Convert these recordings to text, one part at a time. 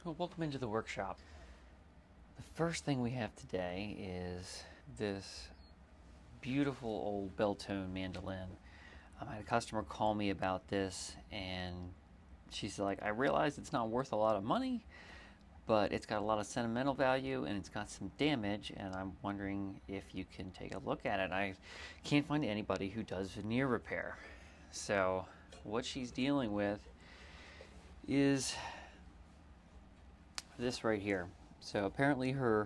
Well, welcome into the workshop. The first thing we have today is this beautiful old bell-tone mandolin. I had a customer call me about this, and she's like, I realize it's not worth a lot of money, but it's got a lot of sentimental value and it's got some damage, and I'm wondering if you can take a look at it. I can't find anybody who does veneer repair. So what she's dealing with is this right here. So apparently I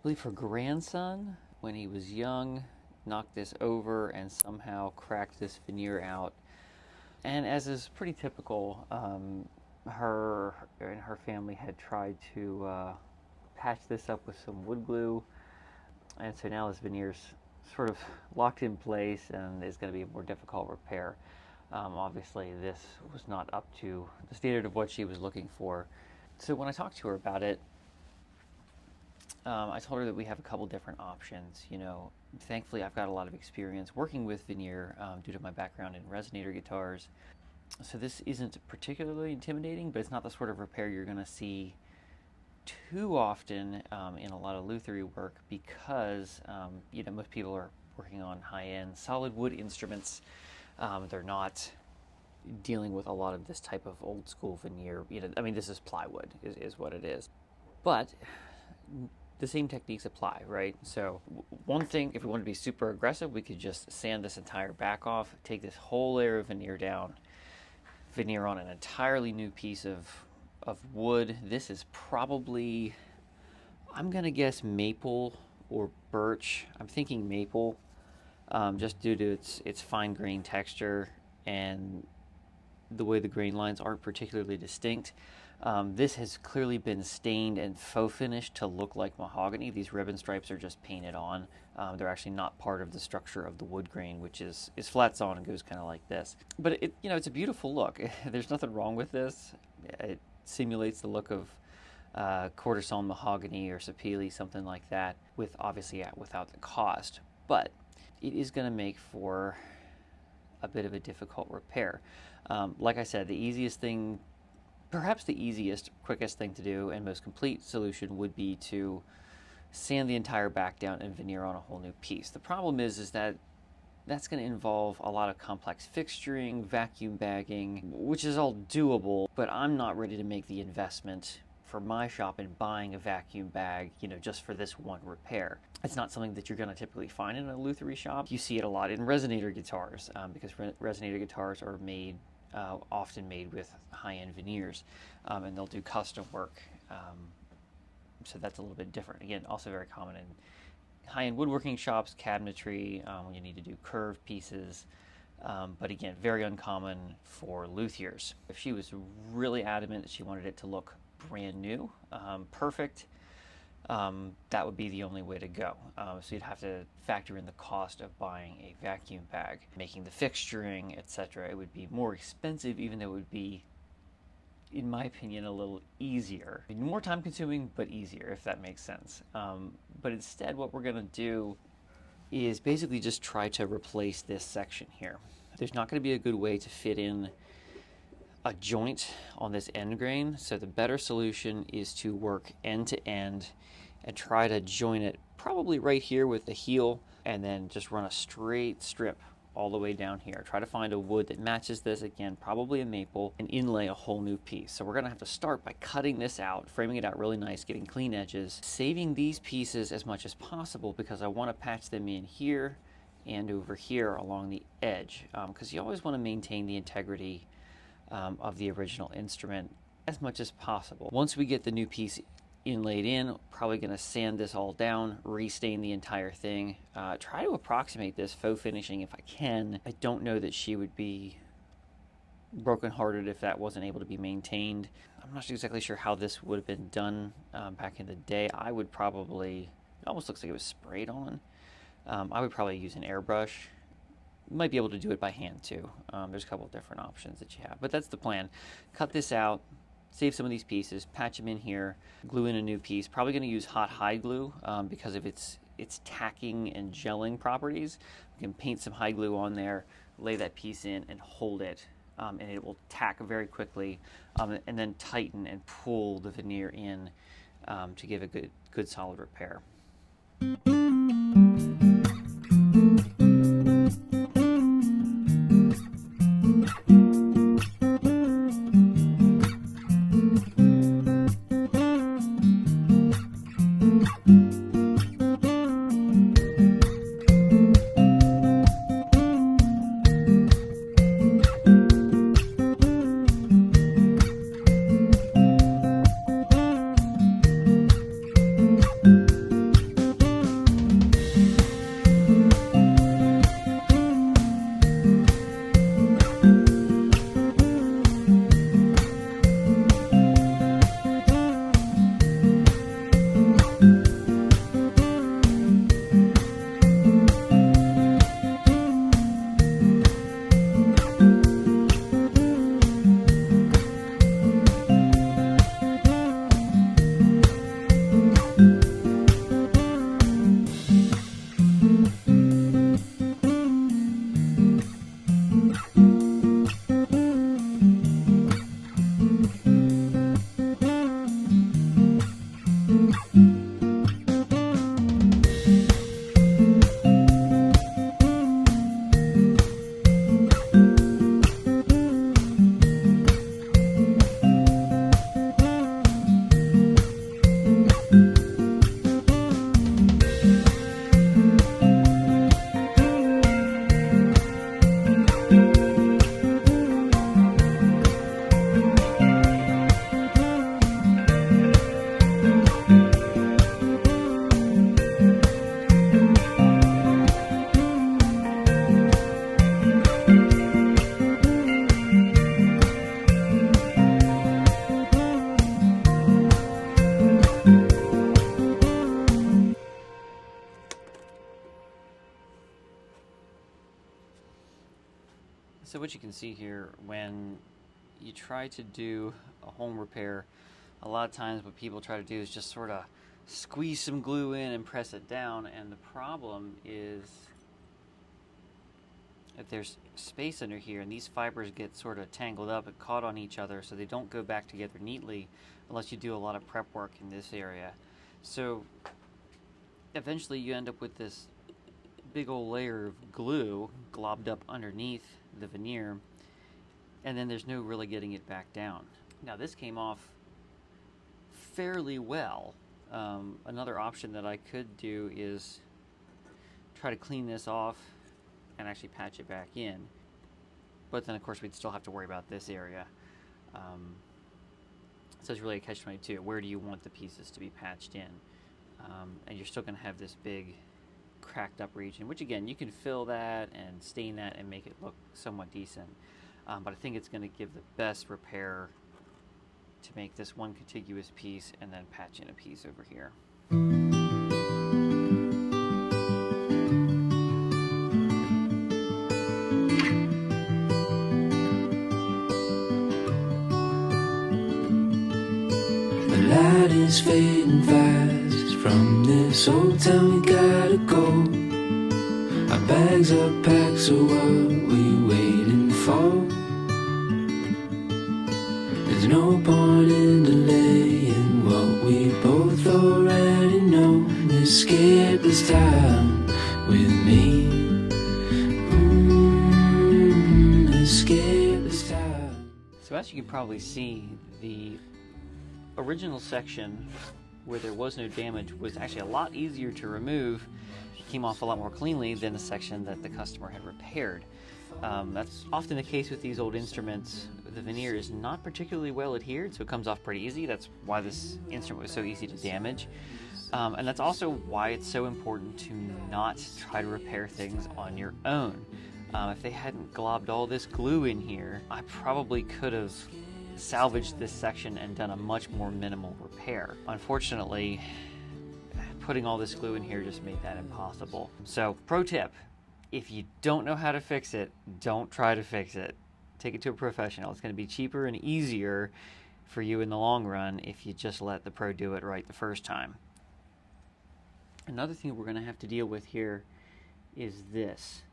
believe her grandson, when he was young, knocked this over and somehow cracked this veneer out. And as is pretty typical, her and her family had tried to patch this up with some wood glue, and so now this veneer's sort of locked in place and is going to be a more difficult repair. Obviously, this was not up to the standard of what she was looking for. So when I talked to her about it, I told her that we have a couple different options. Thankfully, I've got a lot of experience working with veneer due to my background in resonator guitars. So this isn't particularly intimidating, but it's not the sort of repair you're going to see too often in a lot of luthiery work because most people are working on high-end solid wood instruments. They're not dealing with a lot of this type of old school veneer. This is plywood is what it is. But the same techniques apply, right? So one thing, if we want to be super aggressive, we could just sand this entire back off, take this whole layer of veneer down, veneer on an entirely new piece of wood. This is probably, I'm gonna guess maple or birch. I'm thinking maple, just due to its fine grain texture and the way the grain lines aren't particularly distinct. This has clearly been stained and faux finished to look like mahogany. These ribbon stripes are just painted on. They're actually not part of the structure of the wood grain, which is flats on and goes kind of like this. But it's a beautiful look. There's nothing wrong with this. It simulates the look of quarter sawn mahogany or sapele, something like that, without the cost. But it is going to make for a bit of a difficult repair. Like I said, perhaps the easiest, quickest thing to do and most complete solution would be to sand the entire back down and veneer on a whole new piece. The problem is that that's going to involve a lot of complex fixturing, vacuum bagging, which is all doable, but I'm not ready to make the investment for my shop in buying a vacuum bag, just for this one repair. It's not something that you're going to typically find in a luthiery shop. You see it a lot in resonator guitars because resonator guitars are often made with high-end veneers, and they'll do custom work. So that's a little bit different. Again, also very common in high-end woodworking shops, cabinetry, when you need to do curved pieces. But again, very uncommon for luthiers. If she was really adamant that she wanted it to look brand new, perfect, that would be the only way to go. So you'd have to factor in the cost of buying a vacuum bag, making the fixturing, etc. It would be more expensive, even though it would be, in my opinion, a little easier. More time consuming, but easier, if that makes sense. But instead, what we're going to do is basically just try to replace this section here. There's not going to be a good way to fit in a joint on this end grain, so the better solution is to work end to end and try to join it probably right here with the heel, and then just run a straight strip all the way down here. Try to find a wood that matches this, again probably a maple, and inlay a whole new piece. So we're going to have to start by cutting this out, framing it out really nice, getting clean edges, saving these pieces as much as possible because I want to patch them in here and over here along the edge, because you always want to maintain the integrity of the original instrument as much as possible. Once we get the new piece inlaid in, probably going to sand this all down, restain the entire thing, try to approximate this faux finishing if I can. I don't know that she would be brokenhearted if that wasn't able to be maintained. I'm not exactly sure how this would have been done back in the day. I would probably, it almost looks like it was sprayed on. I would probably use an airbrush. You might be able to do it by hand too. There's a couple of different options that you have, but that's the plan. Cut this out, save some of these pieces, patch them in here, glue in a new piece. Probably going to use hot hide glue because of its tacking and gelling properties. We can paint some hide glue on there, lay that piece in, and hold it and it will tack very quickly, and then tighten and pull the veneer in to give a good solid repair. So what you can see here, when you try to do a home repair, a lot of times what people try to do is just sort of squeeze some glue in and press it down, and the problem is if there's space under here and these fibers get sort of tangled up and caught on each other, so they don't go back together neatly unless you do a lot of prep work in this area. So eventually you end up with this big old layer of glue globbed up underneath the veneer, and then there's no really getting it back down. Now this came off fairly well. Another option that I could do is try to clean this off and actually patch it back in, but then of course we'd still have to worry about this area. So it's really a catch-22. Where do you want the pieces to be patched in? And you're still going to have this big cracked up region, which again you can fill that and stain that and make it look somewhat decent, but I think it's going to give the best repair to make this one contiguous piece and then patch in a piece over here. The light is fading fast from this old town, we gotta go. Our bags are packed, so what we waiting for? There's no point in delaying what we both already know. Escape this time with me. Escape this time. So as you can probably see, the original section where there was no damage was actually a lot easier to remove. It came off a lot more cleanly than the section that the customer had repaired. That's often the case with these old instruments. The veneer is not particularly well adhered, so it comes off pretty easy. That's why this instrument was so easy to damage. And that's also why it's so important to not try to repair things on your own. If they hadn't globbed all this glue in here, I probably could have salvaged this section and done a much more minimal repair. Unfortunately, putting all this glue in here just made that impossible. So, pro tip, if you don't know how to fix it, don't try to fix it. Take it to a professional. It's going to be cheaper and easier for you in the long run if you just let the pro do it right the first time. Another thing we're going to have to deal with here is this.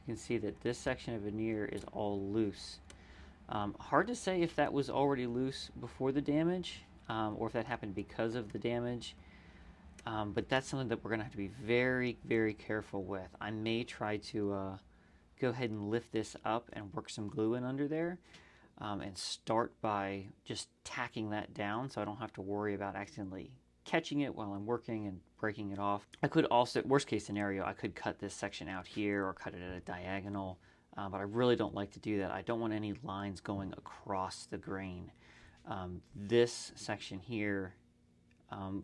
You can see that this section of veneer is all loose. Hard to say if that was already loose before the damage, or if that happened because of the damage. But that's something that we're going to have to be very, very careful with. I may try to go ahead and lift this up and work some glue in under there, and start by just tacking that down so I don't have to worry about accidentally catching it while I'm working and breaking it off. I could also, worst case scenario, I could cut this section out here or cut it at a diagonal, but I really don't like to do that. I don't want any lines going across the grain. This section here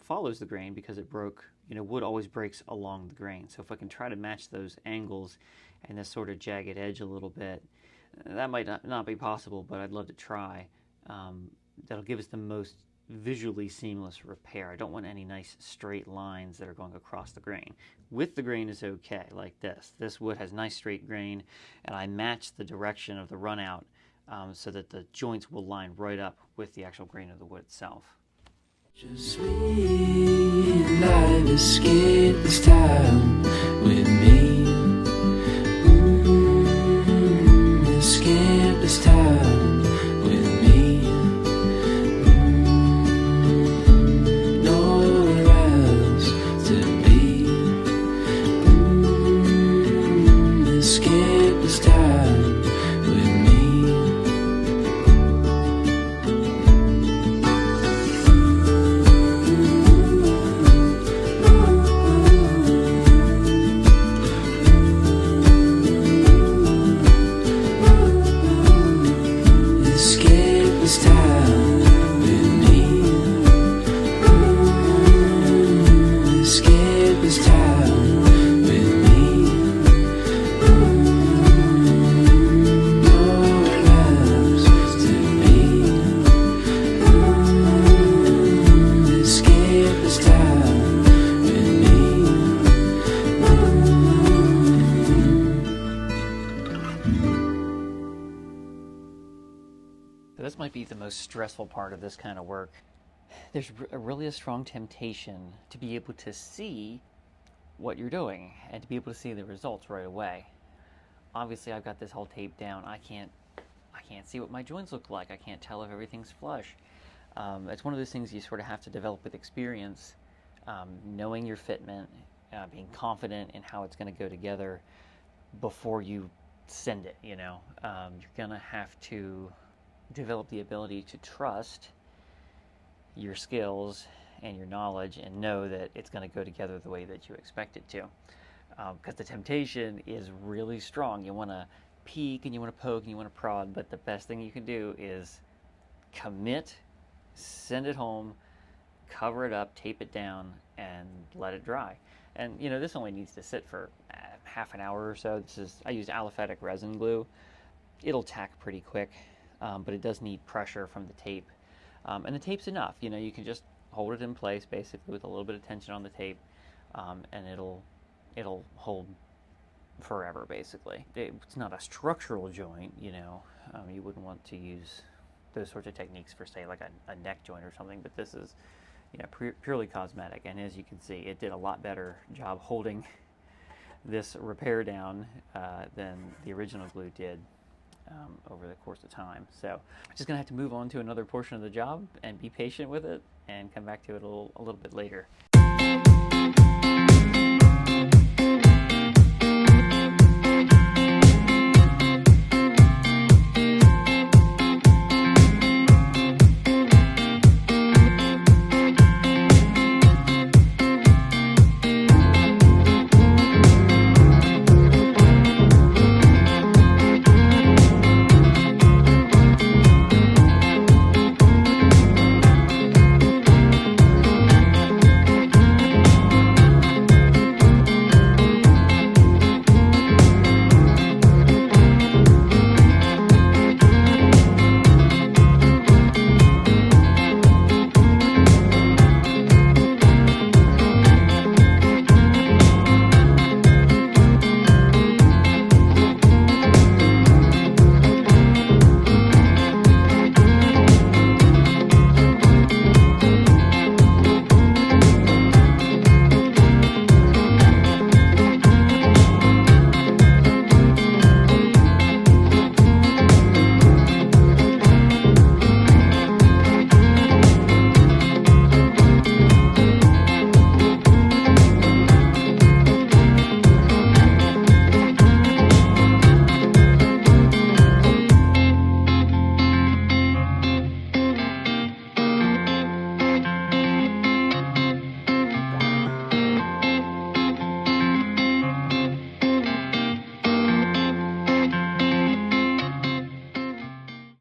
follows the grain because it broke. Wood always breaks along the grain. So if I can try to match those angles and this sort of jagged edge a little bit, that might not be possible, but I'd love to try. That'll give us the most visually seamless repair. I don't want any nice straight lines that are going across the grain. With the grain is okay, like this. This wood has nice straight grain, and I match the direction of the runout so that the joints will line right up with the actual grain of the wood itself. Just sweet life, escape this time with me. Escape this time with me. Nowhere else to be. Escape this time with me. So this might be the most stressful part of this kind of work. There's really a strong temptation to be able to see what you're doing and to be able to see the results right away. Obviously, I've got this whole tape down. I can't see what my joints look like. I can't tell if everything's flush. It's one of those things you sort of have to develop with experience, knowing your fitment, being confident in how it's going to go together before you send it. You're going to have to develop the ability to trust your skills and your knowledge and know that it's going to go together the way that you expect it to. Because the temptation is really strong. You want to peek and you want to poke and you want to prod, but the best thing you can do is commit, send it home, cover it up, tape it down, and let it dry. And this only needs to sit for half an hour or so. I used aliphatic resin glue. It'll tack pretty quick, but it does need pressure from the tape. And the tape's enough. You can just hold it in place basically with a little bit of tension on the tape, and it'll hold forever basically. It's not a structural joint, you wouldn't want to use those sorts of techniques for, say, like a neck joint or something, but this is purely cosmetic. And as you can see, it did a lot better job holding this repair down than the original glue did over the course of time. So I'm just gonna have to move on to another portion of the job and be patient with it and come back to it a little bit later.